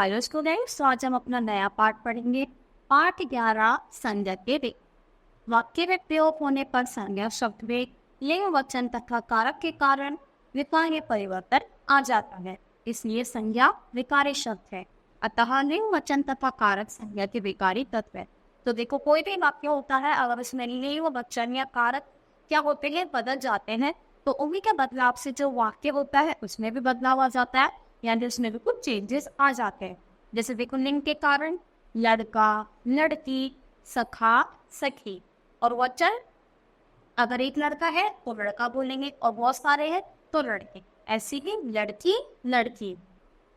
Hello students, तो आज हम अपना नया पाठ पढ़ेंगे। पाठ 11 संज्ञा के वे। वाक्य में प्रयोग होने पर संज्ञा शब्द में लिंग वचन तथा कारक के कारण विकार में परिवर्तन आ जाता है, इसलिए संज्ञा विकारी शब्द है। अतः लिंग वचन तथा कारक संज्ञा के विकारी तत्व है। तो देखो, कोई भी वाक्य होता है, अगर उसमें लिंग वचन या कारक क्या होते हैं बदल जाते हैं, तो उन्हीं के बदलाव से जो वाक्य होता है उसमें भी बदलाव आ जाता है, यानी उसमें भी कुछ चेंजेस आ जाते हैं। जैसे देखो, लिंग के कारण लड़का, लड़की, सखा, सखी। और वचन, अगर एक लड़का है तो लड़का बोलेंगे और बहुत सारे हैं तो लड़के। ऐसी ही लड़की, लड़की।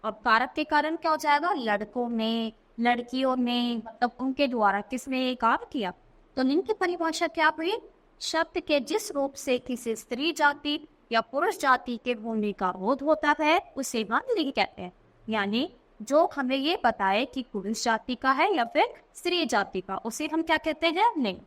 और कारक के कारण क्या हो जाएगा? लड़कों ने, लड़कियों ने, मतलब उनके द्वारा किसने काम किया। तो लिंग की परिभाषा क्या हुई? शब्द के जिस रूप से किसी स्त्री जाति या पुरुष जाति के होने का बोध होता है उसे हम लिंग कहते हैं। यानी जो हमें ये बताए कि पुरुष जाति का है या फिर स्त्री जाति का, उसे हम क्या कहते हैं? लिंग।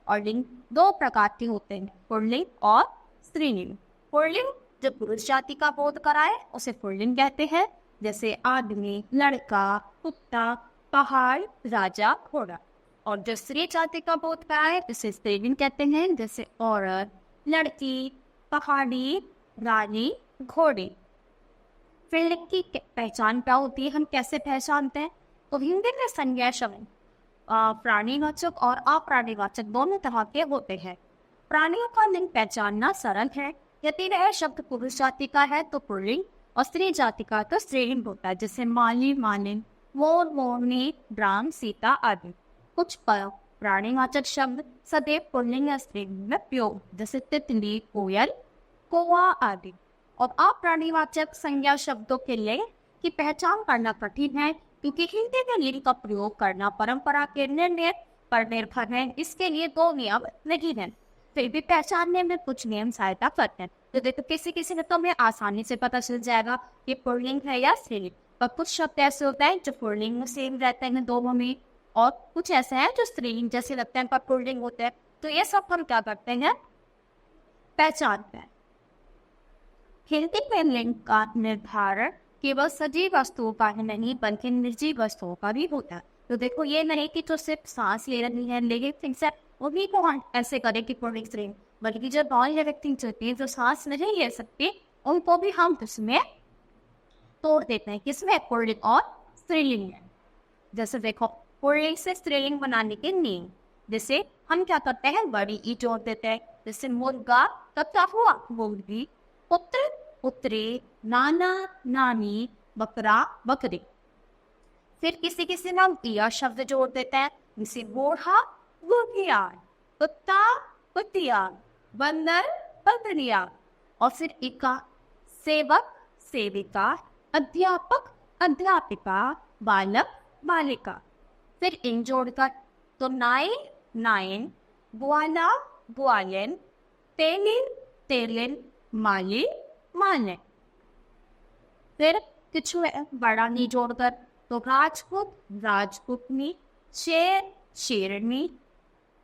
और लिंग दो प्रकार के होते हैं, पुल्लिंग और स्त्रीलिंग। पुल्लिंग जो पुरुष जाति का बोध कराए उसे पुल्लिंग कहते हैं, जैसे आदमी, लड़का, कुत्ता, पहाड़, राजा, घोड़ा। और जो स्त्री जाति का बोध कराए उसे स्त्रीलिंग कहते हैं, जैसे औरत, लड़की, पहाड़ी, रानी, घोड़ी। फिर लिंग की पहचान क्या होती है, हम कैसे पहचानते हैं? तो हिंदी में संज्ञा शब्द प्राणीवाचक और अप्राणीवाचक दोनों तरह के होते हैं। प्राणियों का लिंग पहचानना सरल है। यदि वह शब्द पुरुष जाति का है तो पुल्लिंग और स्त्री जाति का तो स्त्रीलिंग होता है, जैसे माली, मालिन, मोर, मोरनी, राम, सीता आदि। कुछ प्राणीवाचक शब्द सदैव पुल्लिंग या स्त्रीलिंग में प्रयोग, जैसे तितली, कोयल, कौवा आदि। और अप्राणीवाचक संज्ञा शब्दों के लिए की पहचान करना कठिन है, क्योंकि हिंदी में लिंग का प्रयोग करना परंपरा के निर्णय पर निर्भर है। इसके लिए दो नियम नहीं है, फिर भी पहचानने में कुछ नियम सहायता करते हैं। तो देखो, किसी किसी में तो हमें आसानी से पता चल जाएगा कि पुल्लिंग है या स्त्रीलिंग, पर कुछ शब्द ऐसे होते हैं जो पुल्लिंग में सेम रहते हैं दोनों में, और कुछ ऐसे हैं जो स्त्रीलिंग जैसे लगते हैं पर पुल्लिंग होते हैं। तो ये सब हम क्या करते हैं? पहचानते हैं। हिंदी में लिंग का निर्धारण केवल सजीव वस्तुओं का ही नहीं बल्कि निर्जीव वस्तुओं का भी होता है। तो देखो, ये नहीं कि तो सिर्फ सांस ले रही है, लेकिन उन्हीं को हम ऐसे करें कि पुल्लिंग स्त्रीलिंग, बल्कि जब नॉन लिविंग चलती है जो सांस नहीं ले सकती उनको भी हम इसमें तोड़ देते हैं। किसमें? पुल्लिंग और स्त्रीलिंग में। जैसे देखो, पुल्लिंग से स्त्रीलिंग बनाने के नियम, जैसे हम क्या करते हैं? बड़ी ई जोड़ देते हैं। जैसे मुर्गा, तब क्या हुआ? मुर्गी। पुत्र, पुत्री, नाना, नानी, बकरा, बकरी। फिर किसी किसी नाम या शब्द जोड़ देते हैं, जैसे बूढ़ा, बुढ़ियार, कुत्ता, कुतियार, बंदर, बंदरिया। और फिर इका, सेवक, सेविका, अध्यापक, अध्यापिका, बालक, बालिका। फिर इन जोड़कर तो नाई, नाइन, ग्वाला, ग्वालिन, तेलिन, तेलिन, माली, माने। फिर कुछ बड़ा नी जोड़कर तो राजपूत, राजपूतनी, शेर, शेरनी।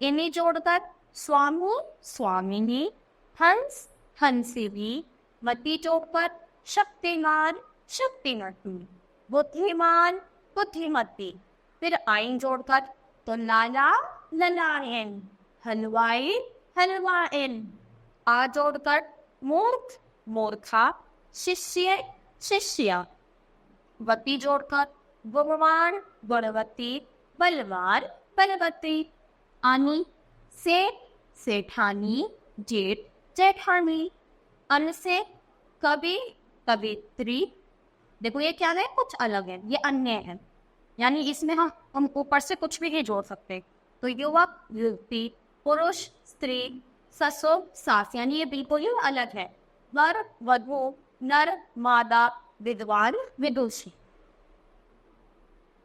इन्हें जोड़कर स्वामी, स्वामिनी, हंस, हंसिनी। मती जोड़कर शक्तिमान, शक्तिमती, बुद्धिमान, बुद्धिमती। फिर आइन जोड़कर तो लाला, ललायन, हलवाई, हलवाइन। आ जोड़कर मूर्ख, मूर्खा, शिष्य, शिष्या। वती जोड़कर गुणवान, गुणवती, बलवान, बलवती। आनी, सेठ, सेठानी, जेठ, जेठानी। अन से कवि, कवित्री। देखो, ये क्या है? कुछ अलग है, ये अन्य है, यानी इसमें हम ऊपर से कुछ भी नहीं जोड़ सकते। तो युवक, युवती, पुरुष, स्त्री, ससुर, सास, यानी ये बिल्कुल ही अलग है। वर, वधु, नर, मादा, विद्वान, विदुषी।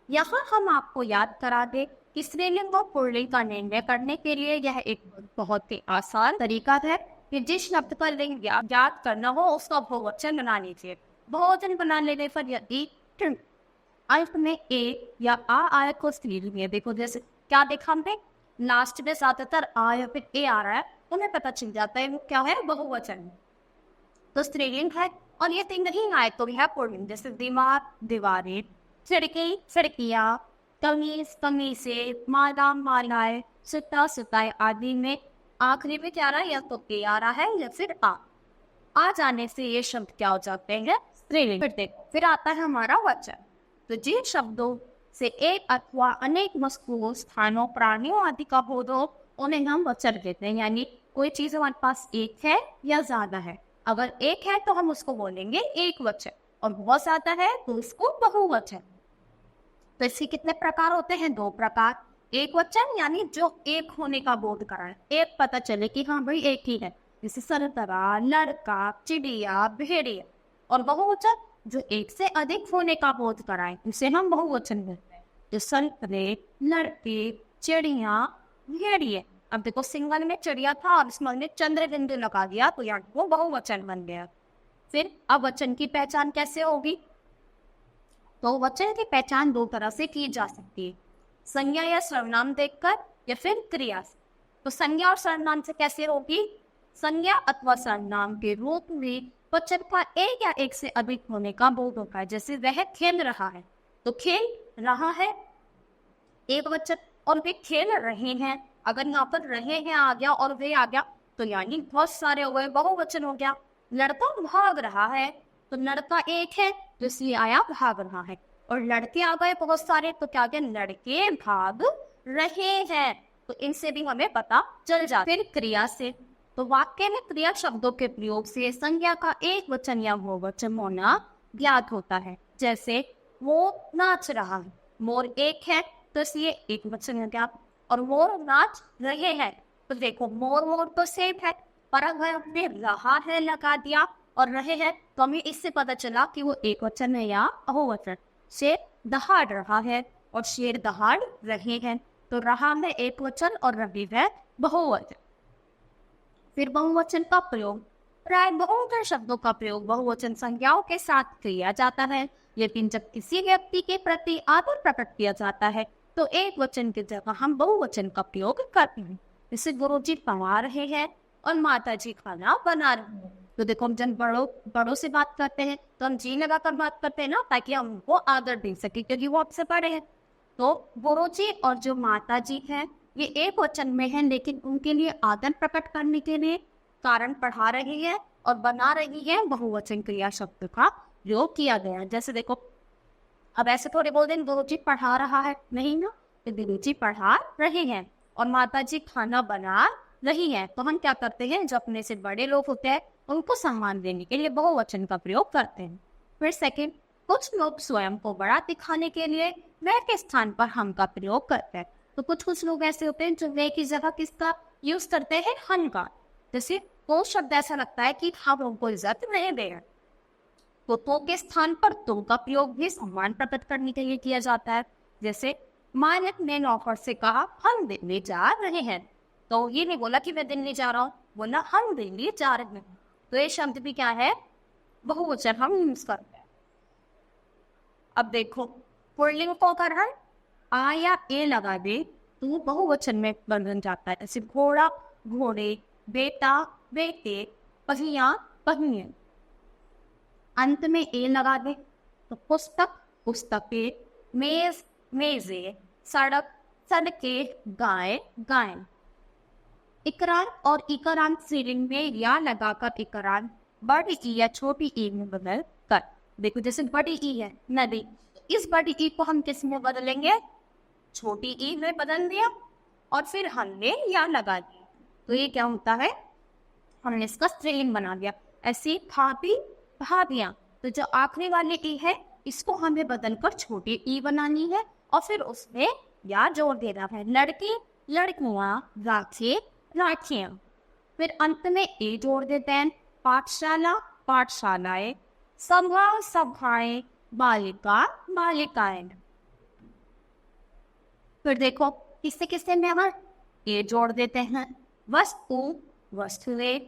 यहाँ हम आपको याद करा दें कि स्त्रीलिंग और पुल्लिंग का निर्णय करने के लिए यह एक बहुत ही आसान तरीका है कि जिस शब्द का लिंग याद करना हो उसका बहुवचन बना लीजिए। बहुवचन बना लेने पर यदि अंत में ए या आ आया को स्त्रीलिंग है। देखो, जैसे क्या देखा हमने, लास्ट में ज्यादातर आ या फिर ए आ रहा है, उन्हें पता चल जाता है वो क्या है? बहुवचन। तो स्त्रीलिंग है। और ये तीन नहीं आए तो यह पुल्लिंग, जैसे दीवार, दीवारें, खिड़की खिड़कियाँ, कमीज कमीजें, माला मालाएं, सुता सुताएं आदि में आखिरी में क्या आ रहा है, या तो के आ रहा है या फिर आ जाने से ये शब्द क्या हो जाते हैं, स्त्रीलिंग। फिर देखो, फिर आता है हमारा वचन। तो जिन शब्दों से एक अथवा अनेक वस्तुओं, स्थानों, प्राणियों आदि का बोध हो, उन्हें हम वचन कहते हैं। यानी कोई चीज हमारे पास एक है या ज्यादा है। अगर एक है तो हम उसको बोलेंगे एक वचन, और बहुत ज्यादा है तो उसको बहुवचन। तो इसके कितने प्रकार होते हैं, 2 प्रकार। एक वचन यानी जो एक होने का बोध कराए, एक पता चले कि हाँ भाई एक ही है, जैसे संतरा, लड़का, चिड़िया, भेड़िया। और बहुवचन जो एक से अधिक होने का बोध कराए, उसे हम बहुवचन कहते हैं। जो संतरे, लड़के, चिड़िया, भेड़िए। अब देखो, सिंगल में चिड़िया था और इसमें हमने चंद्र बिंदु लगा दिया तो यहाँ वो बहुवचन बन गया। फिर अब वचन की पहचान कैसे होगी, तो वचन की पहचान 2 तरह से की जा सकती है, संज्ञा या सर्वनाम देखकर या फिर क्रिया से। तो संज्ञा और सर्वनाम से कैसे होगी, संज्ञा अथवा सर्वनाम के रूप में वचन का एक या एक से अधिक होने का बोध होता है। जैसे वह खेल रहा है, तो खेल रहा है एक वचन, और वे खेल रहे हैं, अगर यहाँ पर रहे हैं आ गया और वे आ गया तो यानी बहुत सारे हो गए, बहुवचन हो गया। लड़का भाग रहा है, तो लड़का एक है तो इसलिए आया भाग रहा है। और लड़के आ गए बहुत सारे तो क्या गया, लड़के भाग रहे हैं। तो इनसे भी हमें पता चल जाता है। फिर क्रिया से, तो वाक्य में क्रिया शब्दों के प्रयोग से संज्ञा का एक वचन या बहुवचन होना ज्ञात होता है। जैसे वो नाच रहा है, मोर एक है तो इसलिए एक वचन हो गया। और मोर नाच रहे हैं, तो देखो मोर मोर तो सेम है, पर अगर हमने रहा है लगा दिया और रहे हैं तो हमें इससे पता चला कि वो एक वचन है या बहुवचन। शेर दहाड़ रहा है और शेर दहाड़ रहे हैं, तो रहा है एक वचन और रही है बहुवचन। फिर बहुवचन का प्रयोग, प्राय बहुवचन शब्दों का प्रयोग बहुवचन संज्ञाओं के साथ किया जाता है, लेकिन जब किसी व्यक्ति के प्रति आदर प्रकट किया जाता है तो एक वचन की जगह हम बहुवचन का प्रयोग करते हैं। जैसे गुरुजी पढ़ा रहे हैं और माता जी खाना बना रहे हैं, तो देखो हम जब बड़ों से बात करते हैं तो हम जी लगा कर बात करते हैं ना, ताकि हम उनको आदर दे सके क्योंकि वो आपसे बड़े हैं। तो गुरुजी और जो माता जी हैं ये एक वचन में है, लेकिन उनके लिए आदर प्रकट करने के लिए कारण पढ़ा रही है और बना रही है बहुवचन क्रिया शब्द का प्रयोग किया गया। जैसे देखो, अब ऐसे थोड़े बोल दें गुरुजी पढ़ा रहा है, नहीं ना, तो गुरुजी पढ़ा रहे हैं और माता जी खाना बना रही है। तो हम क्या करते हैं, जो अपने से बड़े लोग होते हैं उनको सम्मान देने के लिए बहुवचन का प्रयोग करते हैं। फिर सेकंड, कुछ लोग स्वयं को बड़ा दिखाने के लिए वह के स्थान पर हम का प्रयोग करते हैं। तो कुछ लोग ऐसे होते हैं जो वे की जगह किसका यूज करते हैं, हम का। जैसे वो शब्द ऐसा लगता है कि हम उनको इज्जत नहीं दे रहे, तो के स्थान पर तुम का प्रयोग भी सम्मान प्रकट करने के लिए किया जाता है। जैसे मालिक ने नौकर से कहा हम दिल्ली जा रहे हैं, तो ये नहीं बोला कि मैं दिल्ली जा रहा हूँ, बोला हम दिल्ली जा रहे हैं। तो ये शब्द भी क्या है, बहुवचन हम यूज करते हैं। अब देखो, पुल्लिंग को कर है आ या ए लगा दे तो बहुवचन में बन जाता है। जैसे घोड़ा घोड़े, बेटा बेटे, पहिया पहिए। अंत में ए लगा दे तो पुस्तक पुस्तके, मेज मेजे, सड़क सड़के, गाय गाय। इकरार और इकरान स्त्रीलिंग में या लगाकर इकरान बड़ी ई या छोटी ई में बदल कर। देखो जैसे बड़ी ई है नदी, इस बड़ी ई को हम किस में बदलेंगे, छोटी ई में बदल दिया और फिर हमने या लगा दिया, तो ये क्या होता है, हमने इसका स्त्रीलिंग बना दिया। ऐसी भाभी भाभियां, तो जो आखिरी वाली ई है इसको हमें बदलकर छोटी ई बनानी है और फिर उसमें या जोड़ देना है। लड़की लड़कियां, राखी राखियां। फिर अंत में ए जोड़ देते हैं। पाठशाला पाठशालाएं, सभा सभाएं, बालिका बालिकाएं। फिर देखो किससे किससे में हम ए जोड़ देते हैं। वस्तु वस्तुएं,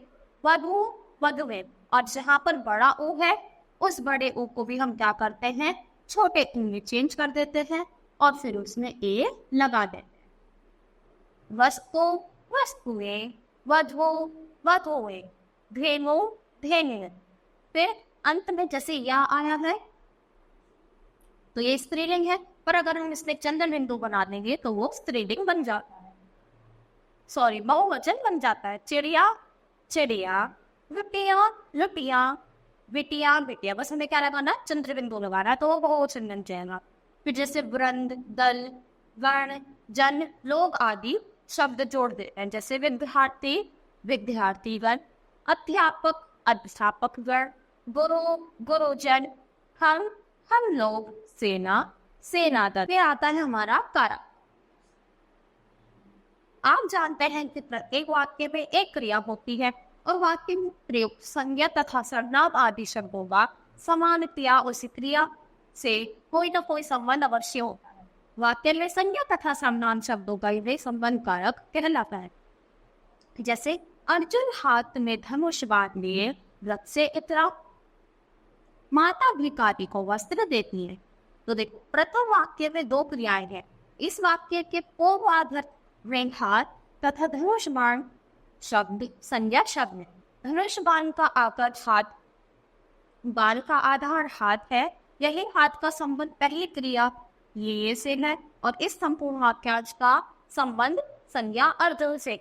वधु वधुएं। और जहां पर बड़ा ऊ है उस बड़े ऊ को भी हम क्या करते हैं, छोटे ऊ में चेंज कर देते हैं और फिर उसमें ए लगा देते हैं। वस्तु वस्तुएं, वधु वधुएं, धेनु धेनु। फिर अंत में जैसे या आया है तो ये स्त्रीलिंग है, पर अगर हम इसमें चंद्र बिंदु बना देंगे तो वो स्त्रीलिंग बन जाता है, सॉरी बहुवचन बन जाता है। चिड़िया चिड़िया, लुटिया लुटिया, बिटिया बिटिया, बस हमें क्या लगाना, चंद्र बिंदु लगाना है तो वो बहुवचन बन जाएगा। फिर जैसे वृंद, दल, वर्ण, जन, लोग आदि शब्द जोड़ देते हैं, जैसे विद्यार्थी विद्यार्थीगण, अध्यापक अध्यापकगण, गुरु गुरुजन, हम लोग, सेना सेनादल। फिर आता है हमारा कारक। आप जानते हैं कि प्रत्येक वाक्य में एक क्रिया होती है और वाक्य में प्रयुक्त संज्ञा तथा सर्वनाम आदि शब्दों का समान क्रिया उसी क्रिया से कोई न कोई संबंध अवश्य होता है। वाक्य में संज्ञा तथा सर्वनाम शब्दों का यह संबंध कारक कहलाता है। जैसे अर्जुन हाथ में धनुष बांध लिए रथ से उतरा, माता भिखारी को वस्त्र देती है। तो देखो प्रथम वाक्य में दो क्रियाएं हैं। इस वाक्य के पूर्वार्ध में हाथ तथा धनुष बाण शब्द संज्ञा शब्द है। धनुष बाण का आकार हाथ, बाण का आधार हाथ है। यही हाथ का संबंध पहली क्रिया ये से है और इस संपूर्ण वाक्यांश का संबंध संज्ञा अर्जुन से,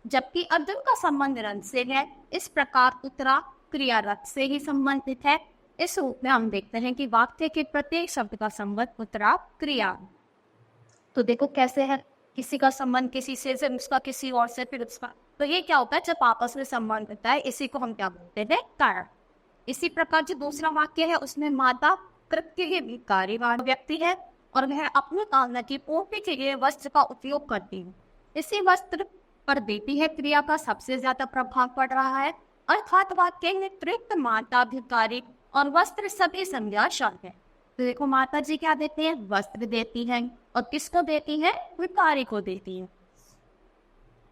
जबकि अर्जुन का संबंध रथ से है। इस प्रकार उत्तरा क्रिया रथ से ही संबंधित है। इस रूप में हम देखते हैं कि वाक्य के प्रत्येक शब्द का संबंध उत्तरा क्रिया। तो देखो कैसे है, किसी का संबंध किसी से, फिर उसका किसी और से, फिर उसका, तो ये क्या होता है जब आपस में संबंध होता है, इसी को हम क्या बोलते हैं, कारण। इसी प्रकार जो दूसरा वाक्य है उसमें माता कृत्य ही भिखारी व्यक्ति है और वह अपनी कामना की पूर्ति के लिए वस्त्र का उपयोग करती है। इसी वस्त्र पर देती है क्रिया का सबसे ज्यादा प्रभाव पड़ रहा है, अर्थात वाक्य में तृप्त माता भिखारी और वस्त्र सभी संज्ञा शब्द है। तो देखो माता जी क्या देती है, वस्त्र देती है, और किसको देती है, भिखारी को देती है।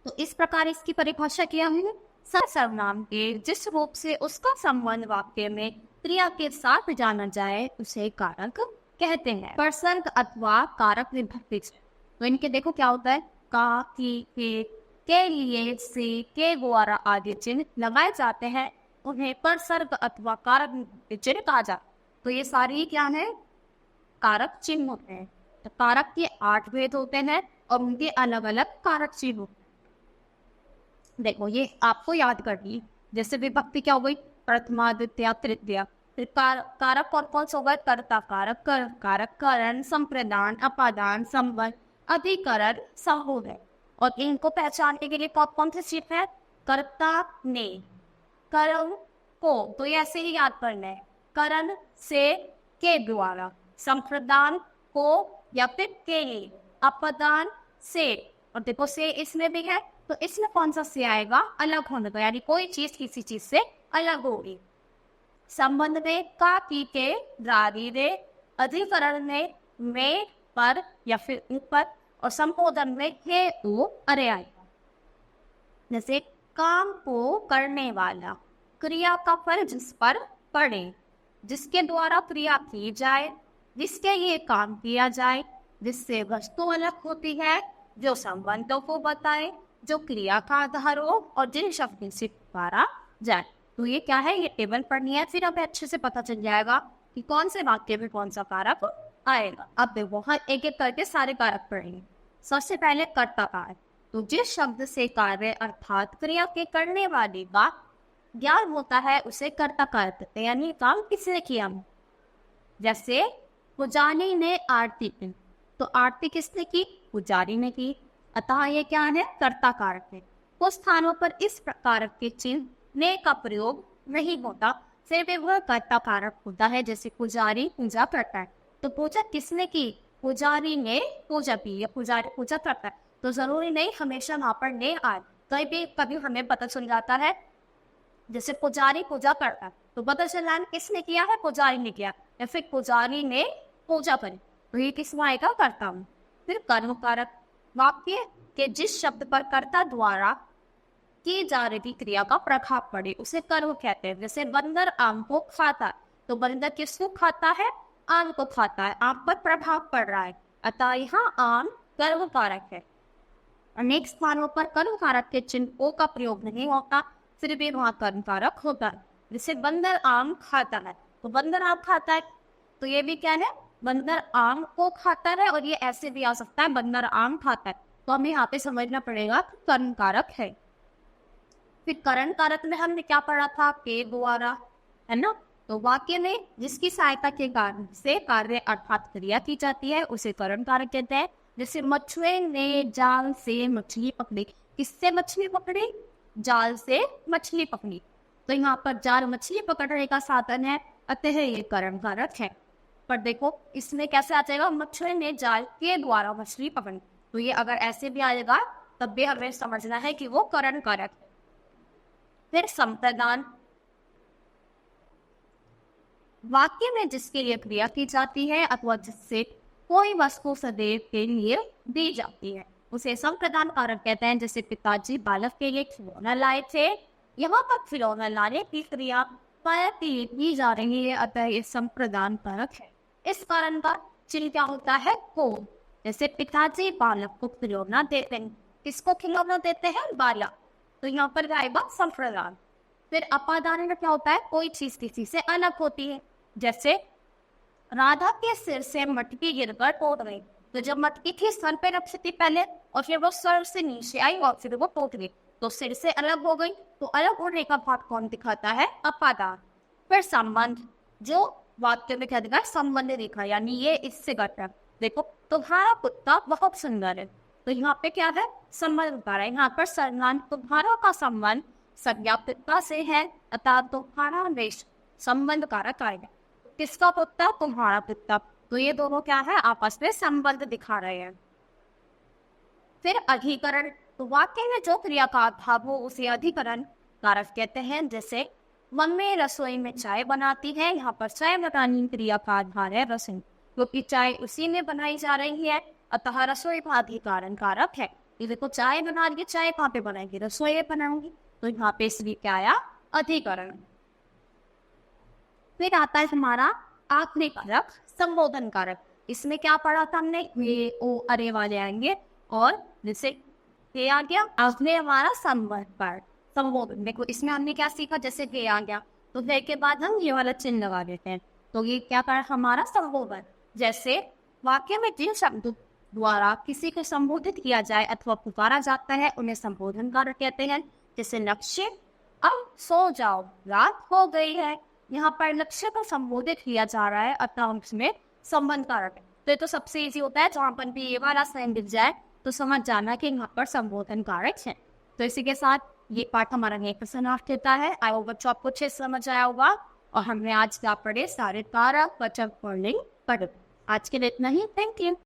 तो इस प्रकार इसकी परिभाषा क्या है, सर्वनाम के जिस रूप से उसका संबंध वाक्य में क्रिया के साथ जाना जाए उसे कारक कहते हैं। प्रसंग अथवा कारक विभक्ति। तो इनके देखो क्या होता है, का, की, के लिए, से, के द्वारा आदि चिन्ह लगाए जाते हैं, उन्हें प्रसर्ग अथवा कारक विभक्ति चिन्ह कहा जाता है। तो ये सारी क्या है, कारक चिन्ह होते हैं। तो कारक के 8 भेद होते हैं और उनके अलग अलग कारक चिन्ह होते हैं। देखो ये आपको याद करनी, जैसे विभक्ति क्या हो गई, प्रथमा द्वितीय तृतीय। कारक कौन कौन से हो गए, कर्ता कारक, कारक करण, संप्रदान, अपादान, संबंध, अधिकरण, संबोध है। और इनको पहचानने के लिए कौन कौन से चिन्ह है, कर्ता ने, करण को, तो ये ऐसे ही याद करना है, करण से के द्वारा, संप्रदान को या फिर के लिए, अपदान से, और देखो से इसमें भी है तो इसमें कौन सा से आएगा, अलग होने का, यानी कोई चीज किसी चीज से अलग होगी। संबंध में का, की, के, रारी रे, अधिकरण में पर या फिर ऊपर, और संबोधन में हे ओ अरे आएगा। जैसे काम को करने वाला, क्रिया का फल जिस पर पड़े, जिसके द्वारा क्रिया की जाए, जिसके लिए काम किया जाए, जिससे वस्तु अलग होती है, जो संबंधों को बताए, जो क्रिया का आधार हो और जिन शब्दों से पुकारा जाए। तो ये क्या है, ये टेबल पढ़नी है, फिर हमें अच्छे से पता चल जाएगा कि कौन से वाक्य में कौन सा कारक आएगा। अब देखो हम एक एक करके सारे कारक पढ़ेंगे। सबसे पहले कर्ता कारक। तो जिस शब्द से कार्य अर्थात क्रिया के करने वाले का ज्ञान होता है उसे कर्ता कारक कहते हैं, यानी काम किसने किया। जैसे पुजारी ने आरती की, तो आरती किसने की, पुजारी ने की, अतः ये क्या है, कर्ता कारक है। कुछ स्थानों पर इस प्रकार के चिन्ह ने का प्रयोग नहीं होता, फिर भी वह कर्ता कारक होता है। जैसे पुजारी पूजा करता है, तो पूजा किसने की, पुजारी ने पूजा की, या पुजारी पूजा करता है, तो जरूरी नहीं हमेशा वहां पर ने आए, कभी हमें पता चल जाता है। जैसे पुजारी पूजा करता है तो पता चला किसने किया है, पुजारी ने किया, या फिर पुजारी ने पूजा करी, तो ये किसमें आएगा, करता हूँ। फिर कर्म कारक। वाक्य के जिस शब्द पर कर्ता द्वारा की जा रही क्रिया का प्रभाव पड़े उसे कर्म कहते हैं। जैसे बंदर आम को खाता है, तो बंदर किसको खाता है, आम को खाता है, आम पर प्रभाव पड़ रहा है, अतः यहाँ आम कर्म कारक है। अनेक स्थानों पर कर्म कारक के चिन्ह का प्रयोग नहीं होता, फिर भी वहां कर्म कारक होता है। जैसे बंदर आम खाता है, तो बंदर आम खाता है, तो ये भी क्या है, बंदर आम को खाता है, और ये ऐसे भी आ सकता है बंदर आम खाता है। तो हमें यहाँ पे समझना पड़ेगा कि कर्ण कारक है। फिर कर्ण कारक में हमने क्या पढ़ा था, के द्वारा, है ना। तो वाक्य में जिसकी सहायता के कारण से कार्य अर्थात क्रिया की जाती है उसे कर्ण कारक कहते हैं। जैसे मछुए ने जाल से मछली पकड़ी। किससे मछली पकड़ी? जाल से मछली पकड़ी। तो यहाँ पर जाल मछली पकड़ने का साधन है, अतः ये कर्ण कारक है। पर देखो इसमें कैसे आ जाएगा, मछुए ने जाल के द्वारा मछली पकड़ी। तो ये अगर ऐसे भी आएगा तब भी हमें समझना है कि वो कर्ण कारक है। फिर संप्रदान, वाक्य में जिसके लिए क्रिया की जाती है अथवा जिससे कोई वस्तु सदैव के लिए दी जाती है उसे संप्रदान कारक कहते हैं। जैसे पिताजी बालक के लिए खिलौना लाए थे, यहाँ पर खिलौना लाने की क्रिया बालक के लिए की जा रही है, अतः ये संप्रदान कारक है। इस कारण का चिन्ह क्या होता है, को। जैसे पिताजी बालक को खिलौना देते हैं। किसको खिलौना देते हैं? बालक। तो यहाँ पर आएगा संप्रदान। फिर अपादान में क्या होता है, कोई चीज किसी से अलग होती है। जैसे राधा के सिर से मटकी गिरकर टूट गई। तो जब मटकी थी सर पे रखी थी पहले, और फिर वो सर से नीचे आई और फिर वो टूट गई, तो सिर से अलग हो गई। तो अलग होने का भाग कौन दिखाता है? अपादान। फिर संबंध, जो वाक्य में क्या दिखा है, संबंध दिखा, यानी ये इससे घटा। देखो तुम्हारा कुत्ता बहुत सुंदर है, तो यहाँ पे क्या है, संबंध बता रहा है। यहाँ पर सर्वनाम तुम्हारा का संबंध संज्ञा पिता से है, अतः तुम्हारा वेश संबंध कारक आएगा। किसका पिता? तुम्हारा पिता। तो ये दोनों क्या है, आपस में संबंध दिखा रहे हैं। फिर अधिकरण, तो वाक्य में जो क्रिया का भाव हो उसे अधिकरण कारक कहते हैं। जैसे मम्मी रसोई में चाय बनाती है, यहाँ पर चाय बनाने क्रिया का आधार है रसोई, क्योंकि चाय उसी में बनाई जा रही है, अतः रसोई का अधिकरण कारक है। ये देखो चाय बना रही है, चाय कहाँ पे बनाएंगे? रसोई में बनाऊंगी, तो यहाँ पे इसलिए क्या आया, अधिकरण। फिर आता है हमारा आखिरी कारक, संबोधन कारक। इसमें क्या पढ़ा था हमने, ये ओ अरे वाले आएंगे, और जैसे ये आ गया आखिरी हमारा संबंध पार्ट, संबोधन। देखो इसमें हमने क्या सीखा, जैसे हे आ गया तो हे के बाद हम ये वाला चिन्ह लगा देते हैं, तो ये क्या कर हमारा संबोधन। जैसे वाक्य में जिन शब्द द्वारा किसी को संबोधित किया जाए अथवा पुकारा जाता है उन्हें संबोधन कारक कहते हैं। जैसे लक्ष्य, अब सो जाओ रात हो गई है, यहाँ पर लक्ष्य को संबोधित किया जा रहा है, अतः उसमें संबंध कारक है। तो ये तो सबसे इजी होता है, जहाँ पर भी ये वाला साइन दिख जाए तो समझ जाना कि यहाँ पर संबोधन कारक है। तो इसी के साथ ये पाठ हमारा यहीं पर समाप्त होता है। आई होप बच्चों आपको अच्छे समझ आया होगा, और हमने आज क्या पढ़े, सारे कारक, वचन, पुल्लिंग पढ़े। आज के लिए इतना ही, थैंक यू।